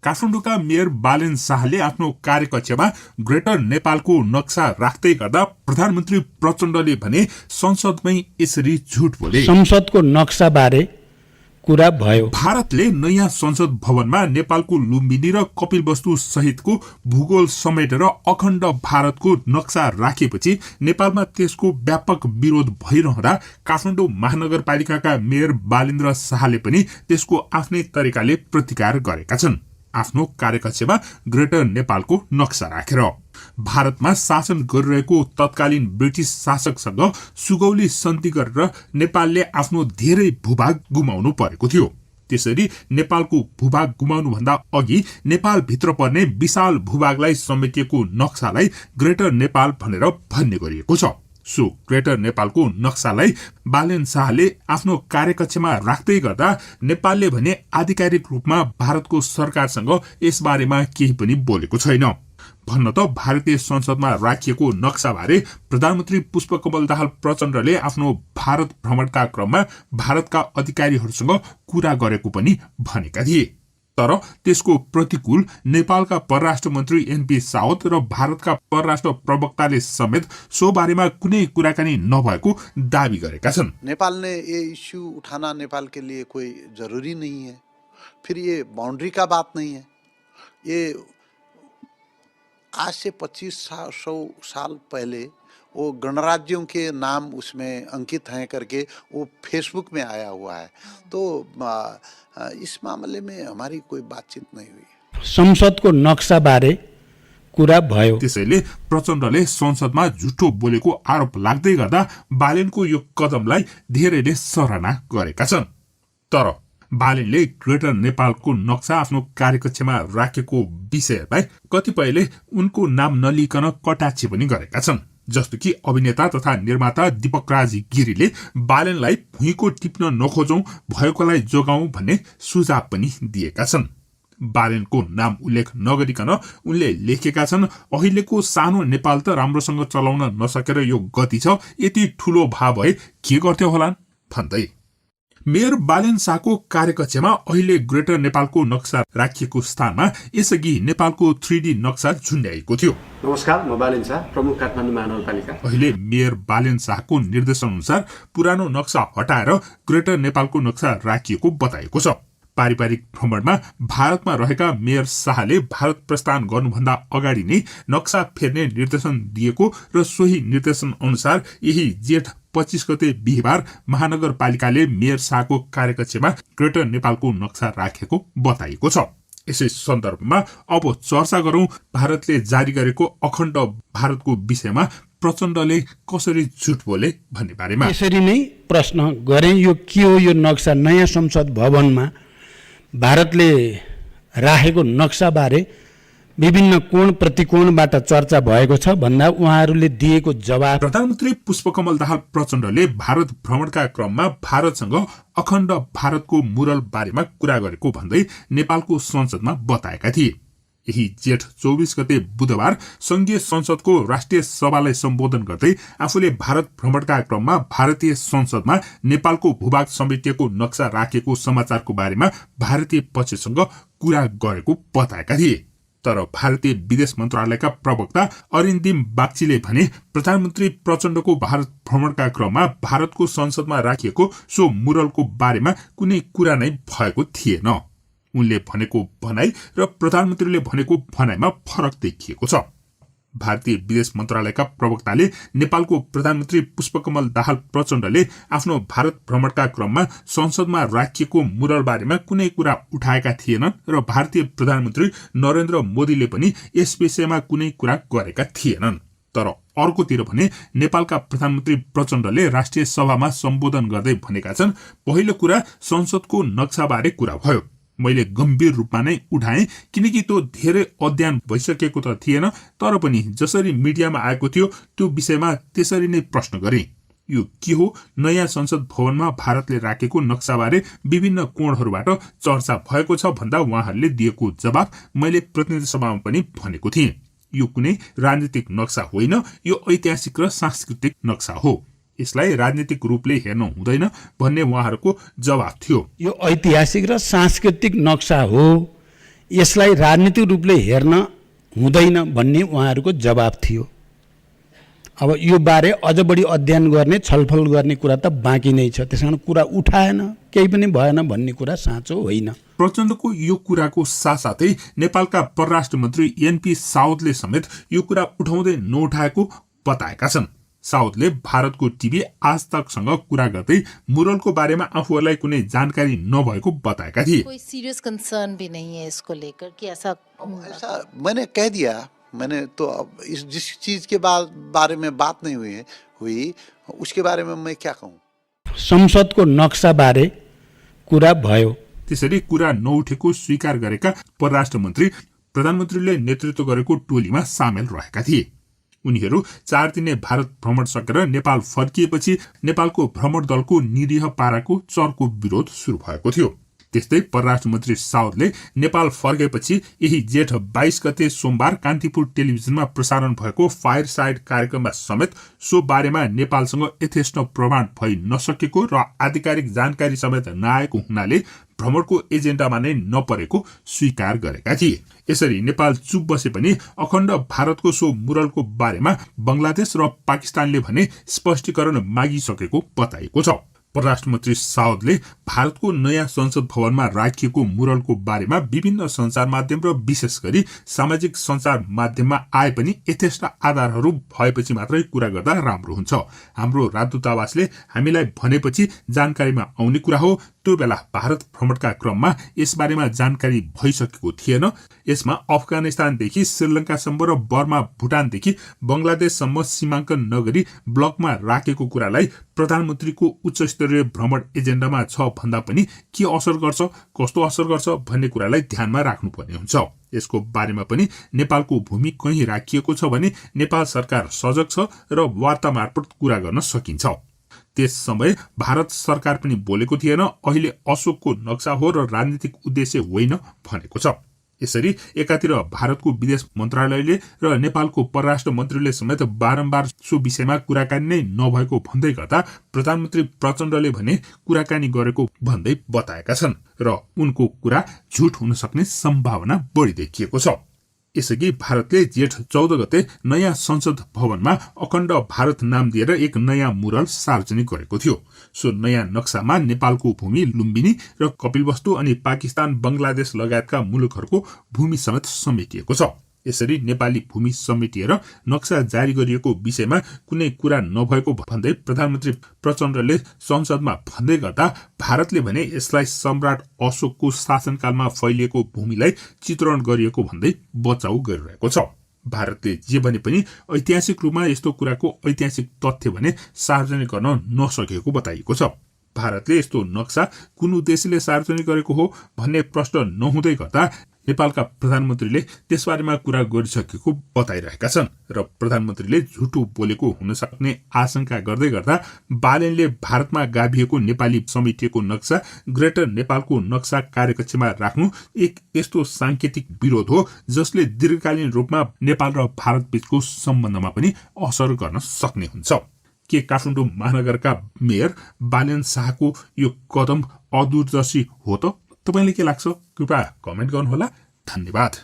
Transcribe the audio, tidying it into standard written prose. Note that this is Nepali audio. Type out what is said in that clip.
काठमाडौँका मेयर बालेन शाहले आफ्नो कार्यकक्षमा ग्रेटर नेपालको नक्सा राख्दै गर्दा प्रधानमन्त्री प्रचण्डले भने संसदमै यसरी झुट बोले। संसदको नक्सा बारे कुरा भयो। भारतले नयाँ संसद भवनमा नेपालको लुम्बिनी र कपिलवस्तु सहितको भूगोल समेटेर अखण्ड भारतको नक्सा राखेपछि नेपालमा त्यसको व्यापक विरोध भइरहँदा काठमाडौँ महानगरपालिकाका मेयर बालेन्द्र शाहले पनि त्यसको आफ्नै तरिकाले प्रतिकार गरेका छन्, आफ्नो कार्यकक्षमा ग्रेटर नेपालको नक्सा राखेर। भारतमा शासन गरिरहेको तत्कालीन ब्रिटिस शासकसँग सुगौली सन्धि गरेर नेपालले आफ्नो धेरै भूभाग गुमाउनु परेको थियो। त्यसरी नेपालको भूभाग गुमाउनुभन्दा अघि नेपालभित्र पर्ने विशाल भूभागलाई समेटिएको नक्सालाई ग्रेटर नेपाल भनेर भन्ने गरिएको छ। सो ग्रेटर नेपालको नक्सालाई बालेन शाहले आफ्नो कार्यकक्षमा राख्दै गर्दा नेपालले भने आधिकारिक रूपमा भारतको सरकारसँग यसबारेमा केही पनि बोलेको छैन। भन्न त भारतीय संसदमा राखिएको नक्साबारे प्रधानमन्त्री पुष्पकमल दाहाल प्रचण्डले आफ्नो भारत भ्रमणका क्रममा भारतका अधिकारीहरूसँग कुरा गरेको पनि भनेका थिए। तर त्यसको प्रतिकूल नेपालका परराष्ट्र मन्त्री एनपी साउद र भारतका परराष्ट्र प्रवक्ताले समेत सो बारेमा कुनै कुराकानी नभएको दावी गरेका छन्। नेपाल ने ये इश्यू उठाना नेपाल के लिए कोई जरूरी नहीं है, फिर ये बाउंड्री का बात नहीं है। ये आज से 2500 साल पहले वो गणराज्यों के नाम उसमें अंकित हैं करके वो फेसबुक में आया हुआ है। तो इस मामले में हमारी कोई बातचीत नहीं हुई। संसदको नक्सा बारे कुरा भयो। त्यसैले प्रचण्डले संसदमा झुटो बोलेको आरोप लाग्दै गर्दा बालेनको यो कदमलाई धेरैले सराहना गरेका छन्। तर बालेनले ग्रेटर नेपालको नक्सा आफ्नो कार्यकक्षमा राखेको विषयलाई कतिपयले उनको नाम नलिकन कटाक्षी पनि गरेका छन्। जस्तो कि अभिनेता तथा निर्माता दीपक राज गिरीले बालेनलाई भुइँको टिप्न नखोजौं, भएकोलाई जोगाउँ भन्ने सुझाव पनि दिएका छन्। बालेनको नाम उल्लेख नगरिकन उनले लेखेका छन्, अहिलेको सानो नेपाल त राम्रोसँग चलाउन नसकेर यो गति छ, यति ठूलो भाव भए के गर्थ्यो होलान् भन्दै। मेयर बालेन शाहको कार्यकक्षमा अहिले ग्रेटर नेपालको नक्सा राखिएको स्थानमा यसअघि नेपालको 3D नक्सा झुन्ड्याएको थियो। नमस्कार, म बालेन शाह, प्रमुख काठमाडौँ महानगरपालिका। अहिले मेयर बालेन शाहको निर्देशन अनुसार पुरानो नक्सा हटाएर ग्रेटर नेपालको नक्सा राखिएको बताएको छ। पारिवारिक भ्रमणमा भारतमा रहेका मेयर शाहले भारत प्रस्थान गर्नुभन्दा अगाडि नै नक्सा फेर्ने निर्देशन दिएको र सोही निर्देशन अनुसार यही जेठ 25 गते बिहिबार महानगरपालिकाले मेयर शाहको कार्यकक्षमा ग्रेटर नेपालको नक्सा राखेको बताइएको छ। यसै सन्दर्भमा अब चर्चा गरौं भारतले जारी गरेको अखण्ड भारतको विषयमा प्रचण्डले कसरी झुट बोले भन्ने बारेमा। यसरी नै प्रश्न गरे, यो के हो यो नक्सा? नयाँ संसद भवनमा भारतले राखेको नक्सा बारे विभिन्न कोण प्रतिकोणबाट चर्चा भएको छ भन्दा उहाँहरूले दिएको जवाब। प्रधानमन्त्री पुष्पकमल दाहाल प्रचण्डले भारत भ्रमणका क्रममा भारतसँग अखण्ड भारतको मुरल बारेमा कुरा गरेको भन्दै नेपालको संसदमा बताएका थिए। यही जेठ 24 गते बुधबार संघीय संसदको राष्ट्रिय सभालाई सम्बोधन गर्दै आफूले भारत भ्रमणका क्रममा भारतीय संसदमा नेपालको भूभाग समेटिएको नक्सा राखेको समाचारको बारेमा भारतीय पक्षसँग कुरा गरेको बताएका थिए। तर भारतीय विदेश मन्त्रालयका प्रवक्ता अरिन्दिम बागचीले भने प्रधानमन्त्री प्रचण्डको भारत भ्रमणका क्रममा भारतको संसदमा राखिएको सो मुरलको बारेमा कुनै कुरा नै भएको थिएन। उनले भनेको भनाई र प्रधानमन्त्रीले भनेको भनाइमा फरक देखिएको छ। भारतीय विदेश मन्त्रालयका प्रवक्ताले नेपालको प्रधानमन्त्री पुष्पकमल दाहाल प्रचण्डले आफ्नो भारत भ्रमणका क्रममा संसदमा राखिएको मुरल बारेमा कुनै कुरा उठाएका थिएनन् र भारतीय प्रधानमन्त्री नरेन्द्र मोदीले पनि यस विषयमा कुनै कुरा गरेका थिएनन्। तर अर्कोतिर भने नेपालका प्रधानमन्त्री प्रचण्डले राष्ट्रिय सभामा सम्बोधन गर्दै भनेका छन्, पहिलो कुरा संसदको नक्साबारे कुरा भयो, मैले गम्भीर रूपमा नै उठाएँ किनकि त्यो धेरै अध्ययन भइसकेको त थिएन, तर पनि जसरी मिडियामा आएको थियो त्यो विषयमा त्यसरी नै प्रश्न गरेँ। यो के हो? नयाँ संसद भवनमा भारतले राखेको नक्साबारे विभिन्न कोणहरूबाट चर्चा भएको छ भन्दा उहाँहरूले दिएको जवाब मैले प्रतिनिधि सभामा पनि भनेको थिएँ। यो कुनै राजनीतिक नक्सा होइन, यो ऐतिहासिक र सांस्कृतिक नक्सा हो। यसलाई राजनीतिक रूपले हेर्न हुँदैन भन्ने उहाँहरूको जवाब थियो। यो ऐतिहासिक र सांस्कृतिक नक्सा हो, यसलाई राजनीतिक रूपले हेर्न हुँदैन भन्ने उहाँहरूको जवाब थियो। अब यो बारे अझ बढी अध्ययन गर्ने छलफल गर्ने कुरा त बाँकी नै छ। त्यसकारण कुरा उठाएन, केही पनि भएन भन्ने कुरा साँचो होइन। प्रचण्डको यो कुराको साथसाथै नेपालका परराष्ट्र मन्त्री एनपी साउदले समेत यो कुरा उठाउँदै नउठाएको बताएका छन्। साउदले भारतको टिभी आज तकसँग कुरा गर्दै मुरलको बारेमा आफूहरूलाई कुनै जानकारी नभएको बताएका थिए। कोई सीरियस कंसर्न भी नहीं है इसको लेकर कि ऐसा मैंने कह दिया, मैंने तो अब इस जिस चीज के बारे में बात नहीं हुई उसके बारे में मैं क्या कहूँ। संसदको नक्सा बारे कुरा भयो। त्यसरी कुरा नउठेको स्वीकार गरेका परराष्ट्र मन्त्री प्रधानमन्त्रीले नेतृत्व गरेको टोलीमा सामेल रहेका थिए। उनीहरू 4 दिने भारत भ्रमण सकेर नेपाल फर्किएपछि नेपालको भ्रमण दलको निरीह पाराको चर्को विरोध सुरु भएको थियो। त्यस्तै परराष्ट्र मन्त्री साउदले नेपाल फर्केपछि यही जेठ 22 गते सोमबार कान्तिपुर टेलिभिजनमा प्रसारण भएको फायर साइड कार्यक्रममा समेत सो बारेमा नेपालसँग यथेष्ट प्रमाण भइ नसकेको र आधिकारिक जानकारी समेत नआएको हुनाले भ्रमणको एजेन्डामा नै नपरेको स्वीकार गरेका थिए। यसरी नेपाल चुप बसे पनि अखण्ड भारतको सो मुरलको बारेमा बंगलादेश र पाकिस्तानले भने स्पष्टीकरण मागिसकेको बताइएको छ। परराष्ट्र मन्त्री साउदले भारतको नयाँ संसद भवनमा राखिएको मुरलको बारेमा विभिन्न सञ्चार माध्यम र विशेष गरी सामाजिक सञ्चार माध्यममा आए पनि यथेष्ट आधारहरू भएपछि मात्रै कुरा गर्दा राम्रो हुन्छ। हाम्रो राजदूतावासले हामीलाई भनेपछि जानकारीमा आउने कुरा हो। त्यो बेला भारत भ्रमणका क्रममा यसबारेमा जानकारी भइसकेको थिएन। यसमा अफगानिस्तानदेखि श्रीलङ्कासम्म र बर्मा भुटानदेखि बंगलादेशसम्म सीमाङ्कन नगरी ब्लकमा राखेको कुरालाई प्रधानमन्त्रीको उच्च स्तरीय भ्रमण एजेन्डामा छ भन्दा पनि के असर गर्छ, कस्तो असर गर्छ भन्ने कुरालाई ध्यानमा राख्नुपर्ने हुन्छ। यसको बारेमा पनि नेपालको भूमि कहीँ राखिएको छ भने नेपाल सरकार सजग छ र वार्ता मार्फत कुरा गर्न सकिन्छ। त्यस समय भारत सरकार पनि बोलेको थिएन, अहिले अशोकको नक्सा हो र राजनीतिक उद्देश्य होइन भनेको छ। यसरी एकातिर भारतको विदेश मन्त्रालयले र नेपालको परराष्ट्र मन्त्रीले समेत बारम्बार सो विषयमा कुराकानी नै नभएको भन्दै गर्दा प्रधानमन्त्री प्रचण्डले भने कुराकानी गरेको भन्दै बताएका छन् र उनको कुरा झुट हुन सक्ने सम्भावना बढी देखिएको छ। यसअघि भारतले जेठ 14 गते नयाँ संसद भवनमा अखण्ड भारत नाम दिएर एक नयाँ मुरल सार्वजनिक गरेको थियो। सो नयाँ नक्सामा नेपालको भूमि लुम्बिनी र कपिलवस्तु अनि पाकिस्तान, बंगलादेश लगायतका मुलुकहरूको भूमि समेत समेटिएको छ। यसरी नेपाली भूमि समेटिएर नक्सा जारी गरिएको विषयमा कुनै कुरा नभएको भन्दै प्रधानमन्त्री प्रचण्डले संसदमा भन्दै गर्दा भारतले भने यसलाई सम्राट अशोकको शासनकालमा फैलिएको भूमिलाई चित्रण गरिएको भन्दै बचाउ गरिरहेको छ। भारतले जे भने पनि ऐतिहासिक रूपमा यस्तो कुराको ऐतिहासिक तथ्य भने सार्वजनिक गर्न नसकेको बताइएको छ। भारतले यस्तो नक्सा कुन उद्देश्यले सार्वजनिक गरेको हो भन्ने प्रश्न नहुँदै गर्दा नेपालका प्रधानमन्त्रीले त्यसबारेमा कुरा गरिसकेको बताइरहेका छन् र प्रधानमन्त्रीले झुटो बोलेको हुन सक्ने आशंका गर्दै गर्दा बालेनले भारतमा गाभिएको नेपाली समेटिएको नक्सा ग्रेटर नेपालको नक्सा कार्यकक्षमा राख्नु एक यस्तो सांकेतिक विरोध हो जसले दीर्घकालीन रूपमा नेपाल र भारत बीचको सम्बन्धमा पनि असर गर्न सक्ने हुन्छ। के काठमाडौँ महानगरका मेयर बालेन शाहको यो कदम अदूरदर्शी हो त? तपाईलाई के लाग्छ? कृपया कमेन्ट गर्नुहोला। धन्यवाद।